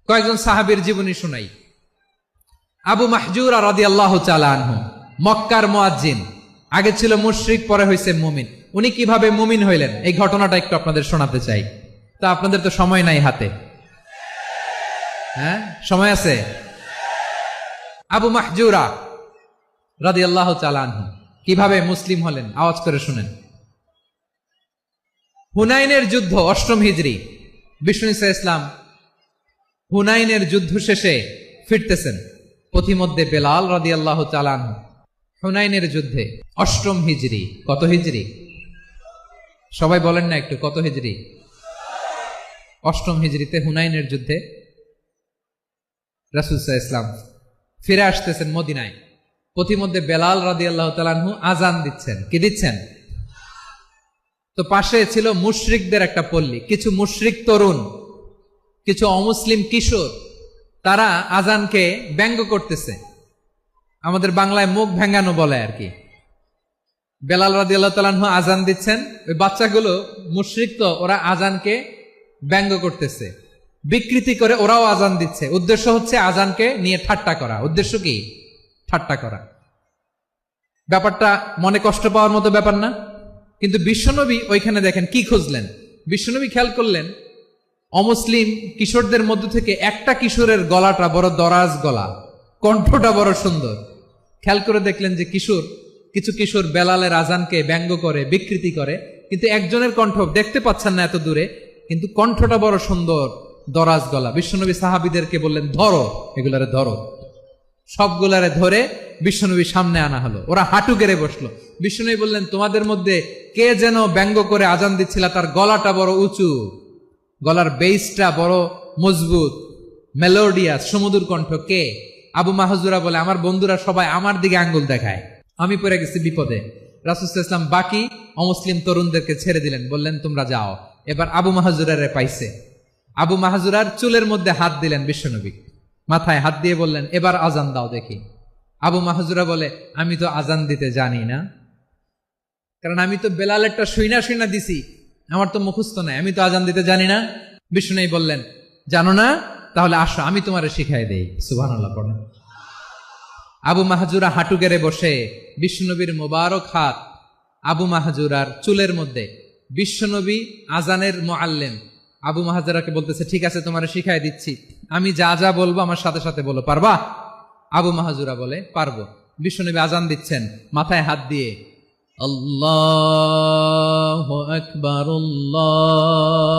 কয়েকজন সাহাবীর জীবনী শুনাই। আবু মাহজুরা রাদিয়াল্লাহু তাআলা আনহু, মক্কার মুয়াজ্জিন, আগে ছিল মুশরিক, পরে হইছে মুমিন। উনি কিভাবে মুমিন হইলেন এই ঘটনাটা একটু আপনাদের শোনাতে চাই। তা আপনাদের তো সময় নাই হাতে, হ্যাঁ সময় আছে? আবু মাহজুরা রাদিয়াল্লাহু তাআলা আনহু কিভাবে মুসলিম হলেন আওয়াজ করে শুনেন। হুনাইনের যুদ্ধ ৮ম হিজরি, বিষ্ণু ঈসা ইসলাম হুনাইনের যুদ্ধ শেষে ফিরতেছেন। পথিমধ্যে বেলাল রাদিয়াল্লাহু তাআলা আনহু হুনাইনের যুদ্ধে ৮ম হিজরি। কত হিজরি সবাই বলেন না একটু, কত হিজরি? ৮ম হিজরিতে হুনাইনের যুদ্ধে রাসূল সাল্লাল্লাহু আলাইহি ওয়াসাল্লাম ফিরে আসতেছেন মদিনায়। পথিমধ্যে বেলাল রাদিয়াল্লাহু তাআলা আনহু আজান দিচ্ছেন। কি দিচ্ছেন? তো পাশে ছিল মুশরিকদের একটা পল্লী, কিছু মুশরিক তরুণ, কিছু অমুসলিম কিশোর, তারা আজানকে ব্যঙ্গ করতেছে। আমাদের বাংলায় মুখ ভেঙ্গানো বলে আর কি। বেলাল রাদিয়াল্লাহু তাআলা আনহু আজান দিচ্ছেন, ওই বাচ্চাগুলো মুশরিক, তো ওরা আজানকে ব্যঙ্গ করতেছে, বিকৃতি করে ওরাও আজান দিচ্ছে। উদ্দেশ্য হচ্ছে আজানকে নিয়ে ঠাট্টা করা। উদ্দেশ্য কি? ঠাট্টা করা। ব্যাপারটা মনে কষ্ট পাওয়ার মতো ব্যাপার না? কিন্তু বিশ্বনবী ওইখানে দেখেন কি খুঁজলেন। বিশ্বনবী খেয়াল করলেন অমুসলিম কিশোরদের মধ্য থেকে একটা কিশোরের গলাটা বড় দরাজ গলা, কণ্ঠটা বড় সুন্দর। খেয়াল করে দেখলেন যে কিছু কিশোর বেলালের আজানকে ব্যঙ্গ করে, বিকৃতি করে, কিন্তু একজনের কণ্ঠ দেখতে পাচ্ছেন না এত দূরে, কিন্তু কণ্ঠটা বড় সুন্দর, দরাজ গলা। বিশ্বনবী সাহাবীদেরকে বললেন, ধরো এগুলারে, ধরো। সবগুলারে ধরে বিশ্বনবী সামনে আনা হলো। ওরা হাঁটু গেড়ে বসলো। বিশ্বনবী বললেন, তোমাদের মধ্যে কে যেন ব্যঙ্গ করে আজান দিচ্ছিল, তার গলাটা বড় উঁচু, গলার বেসটা বড় মজবুত, মেলোডিয়াস, সুমধুর কণ্ঠ। কে? আবু মাহজুরা বলে, আমার বন্ধুরা সবাই আমার দিকে আঙ্গুল দেখায়, আমি পড়ে গেছি বিপদে। রাসূল সাল্লাল্লাহু আলাইহি ওয়াসাল্লাম বাকি অমুসলিম তরুণদেরকে ছেড়ে দিলেন, বললেন তোমরা যাও। এবার আবু মাহজুরারে পাইছে। আবু মাহজুরার চুলের মধ্যে হাত দিলেন বিশ্বনবী, মাথায় হাত দিয়ে বললেন, এবার আজান দাও দেখি। আবু মাহজুরা বলে, আমি তো আজান দিতে জানি না, কারণ আমি তো বেলালেরটা শুইনা দিছি, আমার তো মুখস্থ নাই, আমি তো আজান দিতে জানি না। বিষ্ণু বললেন, জানো না? তাহলে আসো, আমি তোমারে শিখাই দেই। সুবহানাল্লাহ পড়েন। আবু মাহজুরা হাঁটু গেড়ে বসে, বিশ্বনবীর মোবারক হাত আবু মাহজুরার চুলের মধ্যে। বিশ্বনবী আজানের মুআল্লিম আবু মাহজুরাকে বলতেছে, ঠিক আছে তোমারে শিখাই দিচ্ছি, আমি যা যা বলবো আমার সাথে সাথে বলো, পারবা? আবু মাহজুরা বলে, পারবো। বিশ্বনবী আজান দিচ্ছেন, মাথায় হাত দিয়ে আল্লাহু আকবার, আল্লাহু